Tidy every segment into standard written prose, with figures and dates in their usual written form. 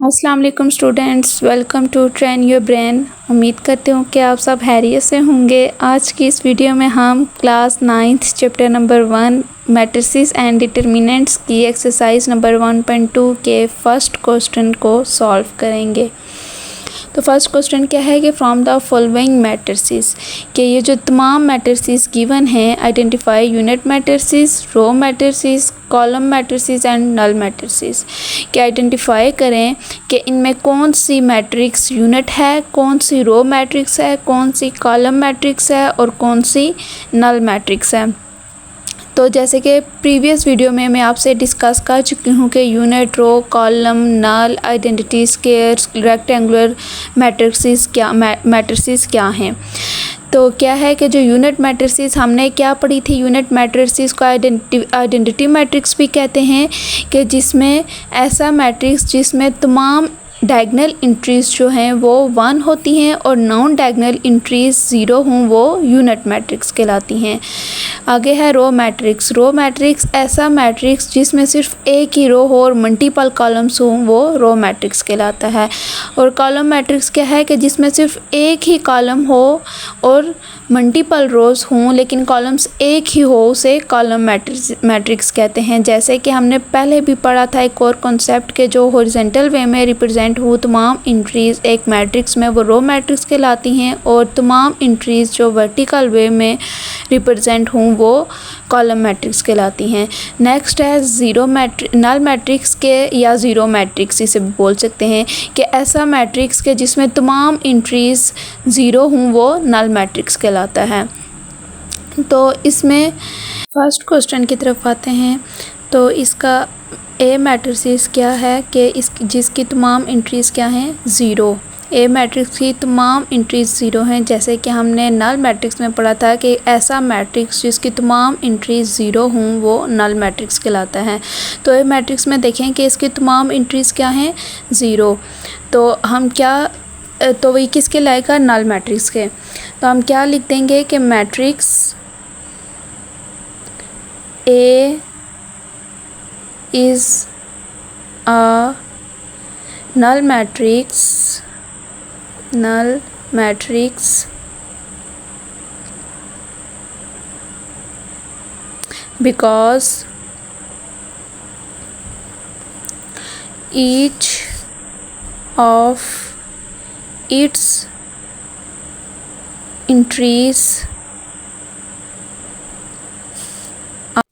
अस्सलाम वालेकुम students, welcome to train your brain. उम्मीद करती हूँ कि आप सब खैरियत से होंगे। आज की इस वीडियो में हम class 9th chapter number 1 matrices and determinants की एक्सरसाइज नंबर 1.2 के फर्स्ट क्वेश्चन को सॉल्व करेंगे। तो फर्स्ट क्वेश्चन क्या है कि फ्रॉम द फॉलोइंग मैट्रिसेस, कि ये जो तमाम मैट्रिसेस गिवन हैं, identify unit matrices, row matrices, column matrices and null matrices, कि आइडेंटिफाई करें कि इनमें कौन सी मैट्रिक्स यूनिट है, कौन सी रो मैट्रिक्स है, कौन सी कॉलम मैट्रिक्स है और कौन सी नल मैट्रिक्स है। तो जैसे कि प्रीवियस वीडियो में मैं आपसे डिस्कस कर चुकी हूँ कि यूनिट, रो, कॉलम, नल, आइडेंटिटी, स्क्वायर्स, रेक्टेंगुलर मैट्रिसेस क्या हैं। तो क्या है कि जो यूनिट मैट्रिसेस हमने क्या पढ़ी थी, यूनिट मैट्रिसेस को आइडेंटिटी मैट्रिक्स भी कहते हैं, कि जिसमें ऐसा मैट्रिक्स जिसमें तमाम डायगनल इंट्रीज जो हैं वो 1 होती हैं और नॉन डायगनल इंट्रीज 0 हों वो यूनिट मैट्रिक्स कहलाती हैं। आगे है रो मैट्रिक्स। रो मैट्रिक्स ऐसा मैट्रिक्स जिसमें सिर्फ एक ही रो हो और मल्टीपल कॉलम्स हों वो रो मैट्रिक्स कहलाता है। और कॉलम मैट्रिक्स क्या है कि जिसमें सिर्फ एक ही कॉलम हो और मल्टीपल रोज़ हों लेकिन कॉलम्स एक ही हो, उसे कॉलम मैट्रिक्स कहते हैं। जैसे कि हमने पहले भी पढ़ा था एक और कॉन्सेप्ट के जो हॉरिजॉन्टल वे में रिप्रेजेंट हो तमाम इंट्रीज़ एक मैट्रिक्स में वो रो मैट्रिक्स कहलाती हैं, और तमाम इंट्रीज़ जो वर्टिकल वे में रिप्रेजेंट हों वो कॉलम मैट्रिक्स कहलाती हैं। नेक्स्ट है नल मैट्रिक्स के या ज़ीरो मैट्रिक्स इसे बोल सकते हैं, कि ऐसा मैट्रिक्स के जिसमें तमाम इंट्रीज़ 0 हों वो नल मैट्रिक्स कहलाता है। तो इसमें फर्स्ट क्वेश्चन की तरफ आते हैं। तो इसका ए मैट्रिसेस क्या है कि जिसकी तमाम इंट्रीज़ क्या हैं, 0। ए मैट्रिक्स की तमाम इंट्रीज़ 0 हैं। जैसे कि हमने नल मैट्रिक्स में पढ़ा था कि ऐसा मैट्रिक्स जिसकी तमाम इंट्रीज़ 0 हों वो नल मैट्रिक्स कहलाता है। तो ए मैट्रिक्स में देखें कि इसकी तमाम इंट्रीज़ क्या हैं, 0। तो हम तो वही किसके लाएगा, नल मैट्रिक्स के। तो हम क्या लिख देंगे कि matrix A is a null matrix because each of its entries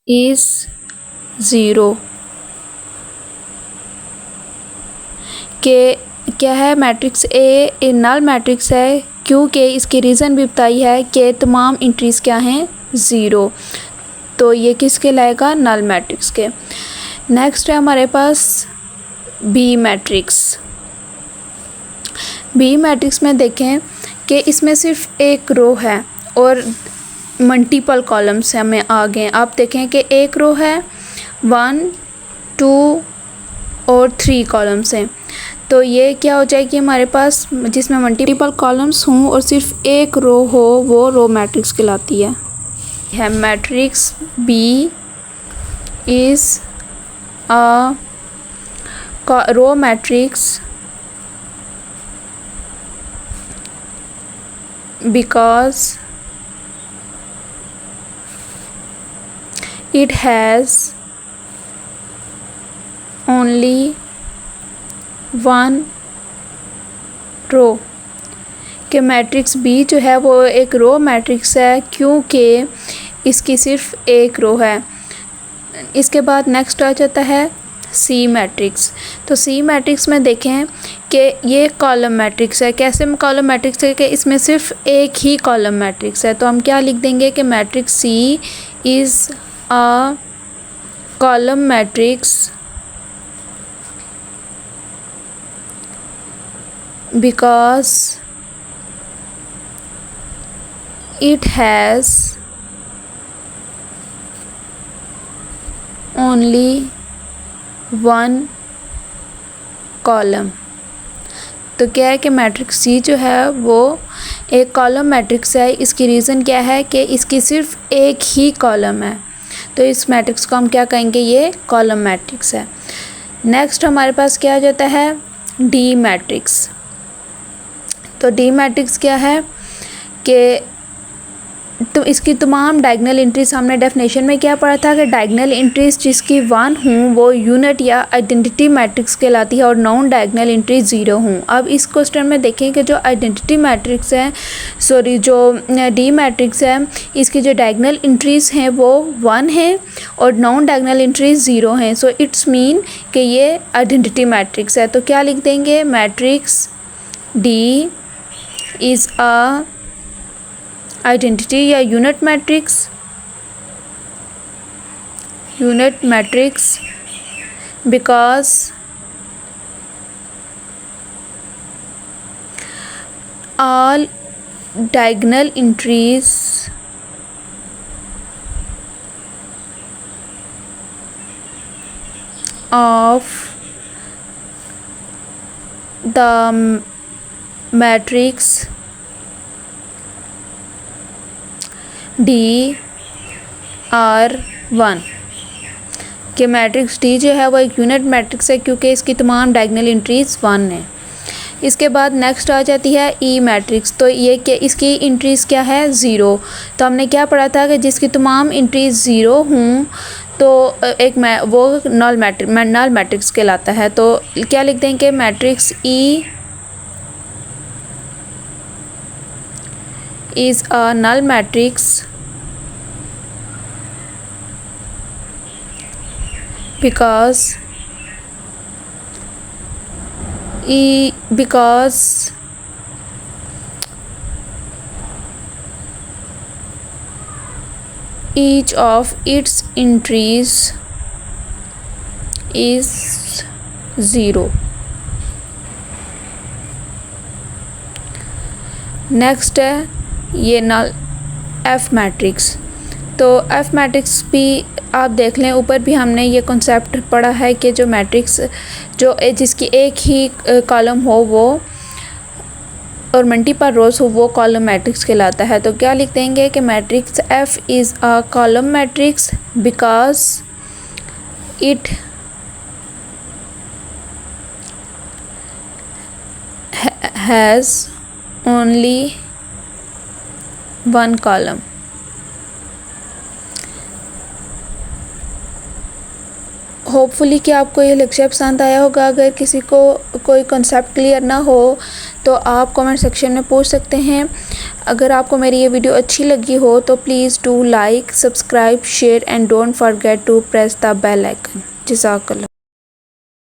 is 0। के क्या है, मैट्रिक्स ए नल मैट्रिक्स है क्योंकि इसकी रीज़न भी बताई है कि तमाम इंट्रीज़ क्या हैं, 0। तो ये किसके लाएगा, नल मैट्रिक्स के। नेक्स्ट है हमारे पास बी मैट्रिक्स। बी मैट्रिक्स में देखें कि इसमें सिर्फ एक रो है और मल्टीपल कॉलम्स हमें आ गए। आप देखें कि एक रो है, 1, 2 और 3 कॉलम्स हैं। तो ये क्या हो जाएगी हमारे पास, जिसमें मल्टीपल कॉलम्स हों और सिर्फ एक रो हो वो रो मैट्रिक्स कहलाती है। Matrix B is a row matrix because it has only one row। कि मैट्रिक्स बी जो है वो एक रो मैट्रिक्स है क्योंकि इसकी सिर्फ एक रो है। इसके बाद नेक्स्ट आ जाता है सी मैट्रिक्स। तो सी मैट्रिक्स में देखें कि ये कॉलम मैट्रिक्स है। कैसे कॉलम मैट्रिक्स है कि इसमें सिर्फ एक ही कॉलम मैट्रिक्स है। तो हम क्या लिख देंगे कि matrix C is a column matrix because it has only one column. तो क्या है कि मैट्रिक्स सी जो है वो एक कॉलम मैट्रिक्स है। इसकी रीज़न क्या है कि इसकी सिर्फ एक ही कॉलम है, तो इस मैट्रिक्स को हम क्या कहेंगे, ये कॉलम मैट्रिक्स है। नेक्स्ट हमारे पास क्या आ जाता है, डी मैट्रिक्स। तो डी मैट्रिक्स क्या है कि तो इसकी तमाम डायगनल एंट्रीज हमने डेफिनेशन में क्या पढ़ा था कि डायगनल एंट्रीज जिसकी 1 हों वो यूनिट या आइडेंटिटी मैट्रिक्स कहलाती है और नॉन डायगनल एंट्रीज 0 हों। अब इस क्वेश्चन में देखें कि जो आइडेंटिटी मैट्रिक्स है जो डी मैट्रिक्स है इसकी जो डायगनल एंट्रीज हैं वो 1 हैं और नॉन डायगनल एंट्रीज 0 हैं। सो इट्स मीन कि ये आइडेंटिटी मैट्रिक्स है। तो क्या लिख देंगे, matrix D is a identity या unit matrix because all diagonal entries of the matrix D are 1 कि मैट्रिक्स डी जो है वो एक यूनिट मैट्रिक्स है क्योंकि इसकी तमाम डायगनल एंट्रीज 1 है। इसके बाद नेक्स्ट आ जाती है ई मैट्रिक्स। तो ये कि इसकी एंट्रीज क्या है, 0। तो हमने क्या पढ़ा था कि जिसकी तमाम एंट्रीज 0 हों तो वो नल मैट्रिक्स कहलाता है। तो क्या लिख दें कि matrix E is a null matrix because each of its entries is 0। Next है ये नल एफ मैट्रिक्स। तो एफ मैट्रिक्स भी आप देख लें, ऊपर भी हमने ये कॉन्सेप्ट पढ़ा है कि जो मैट्रिक्स जिसकी एक ही कॉलम हो वो और मल्टीपल रोज हो वो कॉलम मैट्रिक्स कहलाता है। तो क्या लिख देंगे कि matrix F is a column matrix because it has only 1 column. Hopefully कि आपको ये लेक्चर पसंद आया होगा। अगर किसी को कोई कॉन्सेप्ट क्लियर ना हो तो आप कमेंट सेक्शन में पूछ सकते हैं। अगर आपको मेरी ये वीडियो अच्छी लगी हो तो please do like, subscribe, share and don't forget to press the bell icon. जज़ाकल्लाह।